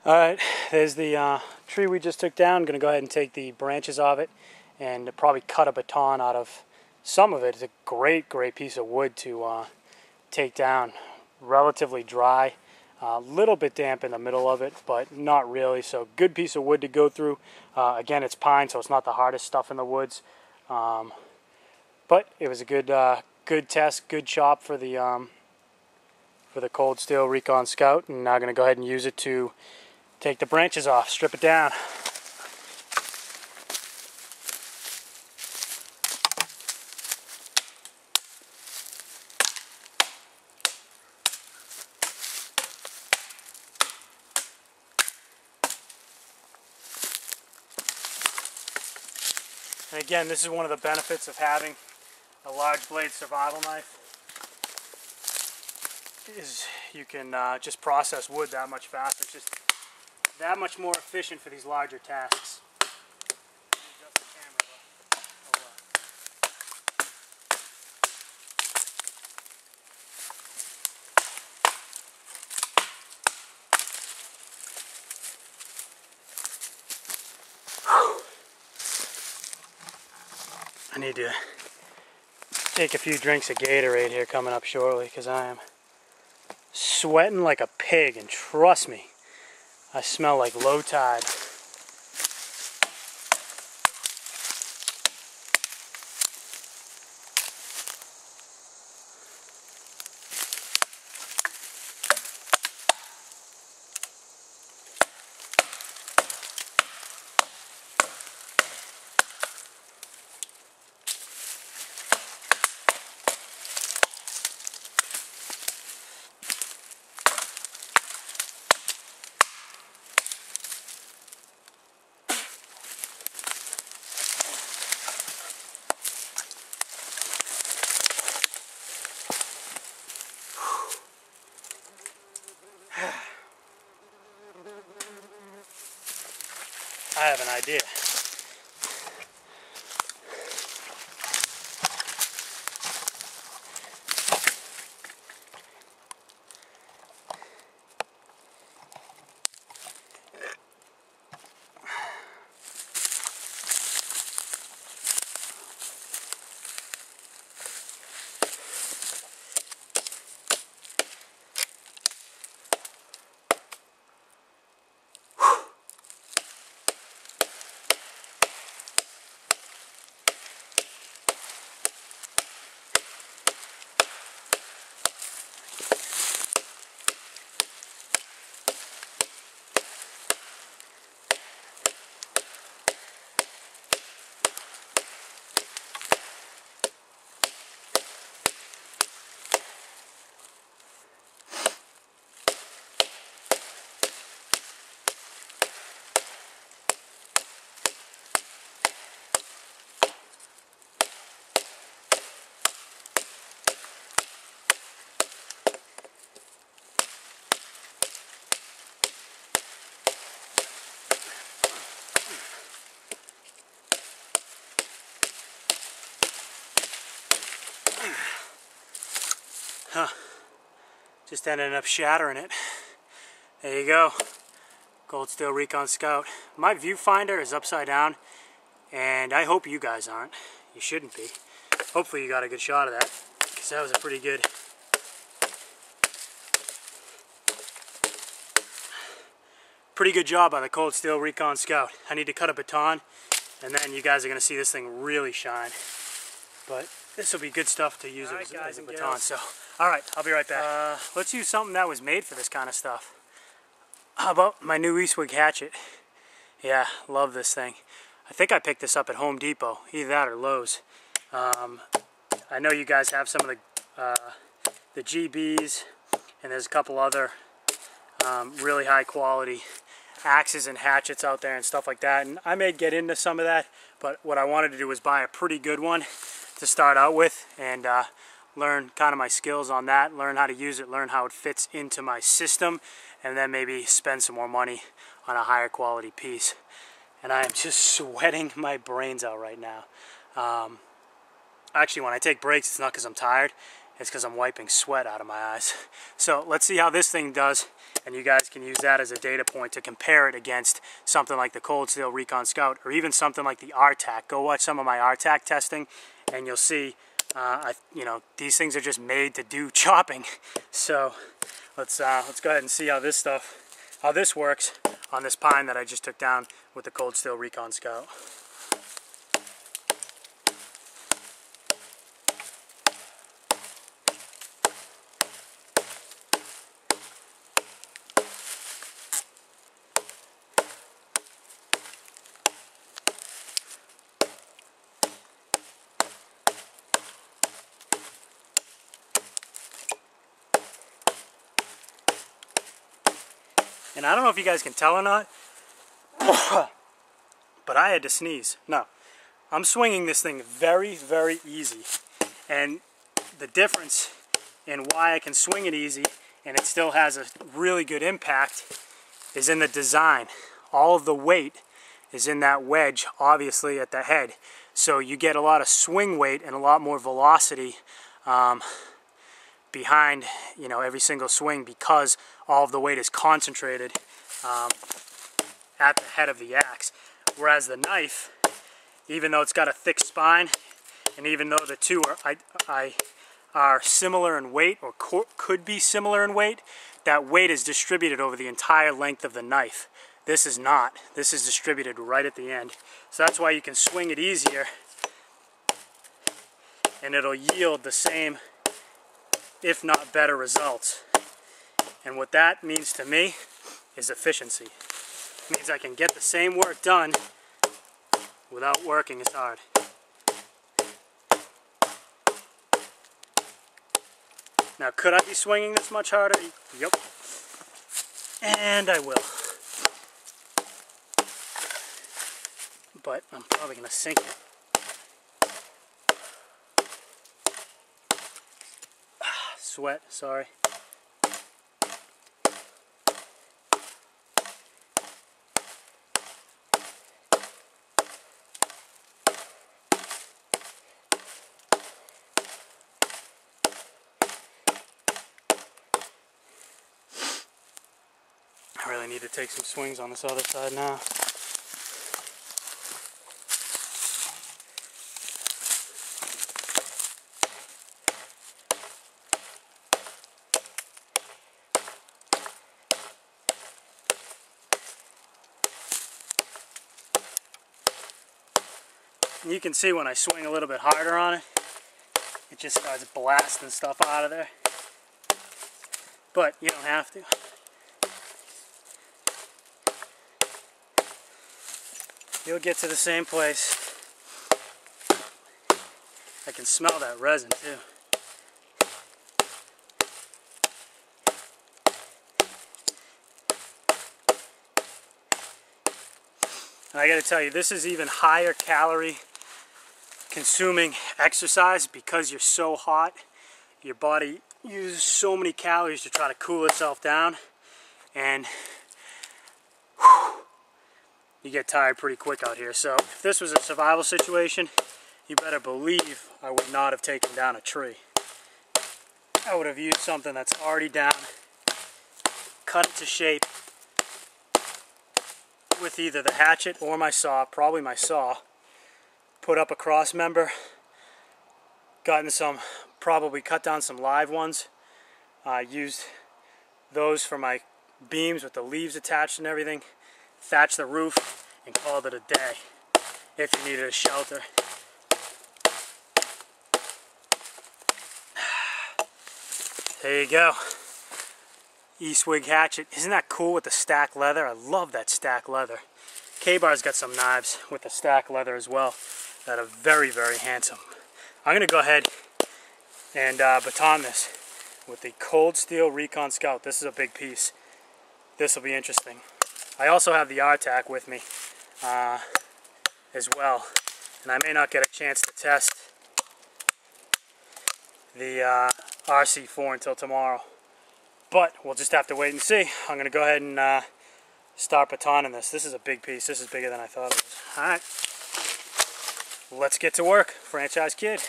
Alright, there's the tree we just took down. I'm going to go ahead and take the branches of it and probably cut a baton out of some of it. It's a great piece of wood to take down. Relatively dry, a little bit damp in the middle of it, but not really. So good piece of wood to go through. Again, it's pine, so it's not the hardest stuff in the woods. But it was a good test, good chop for the cold steel Recon Scout, and now I'm going to go ahead and use it to take the branches off, strip it down. And again, this is one of the benefits of having a large blade survival knife, is you can just process wood that much faster. It's just that much more efficient for these larger tasks. Adjust the camera, I need to take a few drinks of Gatorade here coming up shortly, because I am sweating like a pig, and trust me, I smell like low tide. I have an idea. Huh. Just ended up shattering it. There you go. Cold steel Recon Scout. My viewfinder is upside down, and I hope you guys aren't. You shouldn't be. Hopefully you got a good shot of that, because that was a pretty good job by the Cold Steel Recon Scout. I need to cut a baton, and then you guys are going to see this thing really shine. But this will be good stuff to use as a baton. So, alright, I'll be right back. Let's use something that was made for this kind of stuff. How about my new Eastwig hatchet? Yeah, love this thing. I think I picked this up at Home Depot, either that or Lowe's. I know you guys have some of the GBs, and there's a couple other really high quality axes and hatchets out there and stuff like that, and I may get into some of that, but what I wanted to do was buy a pretty good one to start out with, and learn kind of my skills on that, learn how to use it, learn how it fits into my system, and then maybe spend some more money on a higher quality piece. And I am just sweating my brains out right now. Actually, when I take breaks, it's not because I'm tired, It's because I'm wiping sweat out of my eyes. So let's see how this thing does, and you guys can use that as a data point to compare it against something like the Cold Steel Recon Scout, or even something like the RTAC. Go watch some of my RTAC testing, and you'll see, you know, these things are just made to do chopping. So let's go ahead and see how this works on this pine that I just took down with the Cold Steel Recon Scout. And I don't know if you guys can tell or not, but I had to sneeze. No, I'm swinging this thing very, very easy. And the difference in why I can swing it easy and it still has a really good impact is in the design. All of the weight is in that wedge, obviously, at the head. So you get a lot of swing weight and a lot more velocity behind, you know, every single swing, because all of the weight is concentrated at the head of the axe. Whereas the knife, even though it's got a thick spine, and even though the two are similar in weight, or could be similar in weight, that weight is distributed over the entire length of the knife. This is not. This is distributed right at the end. So that's why you can swing it easier, and it'll yield the same, if not better, results. And what that means to me is efficiency. It means I can get the same work done without working as hard. Now, could I be swinging this much harder? Yep. And I will. But I'm probably going to sink it. Sweat, sorry. I really need to take some swings on this other side now. You can see when I swing a little bit harder on it, it just starts blasting stuff out of there. But you don't have to. You'll get to the same place. I can smell that resin too. And I got to tell you, this is even higher calorie consuming exercise because you're so hot. Your body uses so many calories to try to cool itself down, and you get tired pretty quick out here. So if this was a survival situation, you better believe I would not have taken down a tree. I would have used something that's already down, cut it to shape with either the hatchet or my saw, probably my saw, put up a cross member, probably cut down some live ones, used those for my beams with the leaves attached and everything, thatch the roof, and called it a day if you needed a shelter. There you go. Eastwig hatchet. Isn't that cool with the stack leather? I love that stack leather. K-Bar's got some knives with the stack leather as well that are very, very handsome. I'm going to go ahead and baton this with the Cold Steel Recon Scout. This is a big piece. This will be interesting. I also have the RTAC with me as well, and I may not get a chance to test the RC4 until tomorrow, but we'll just have to wait and see. I'm going to go ahead and start batoning this. This is a big piece. This is bigger than I thought it was. Alright, let's get to work. Franchise Kid.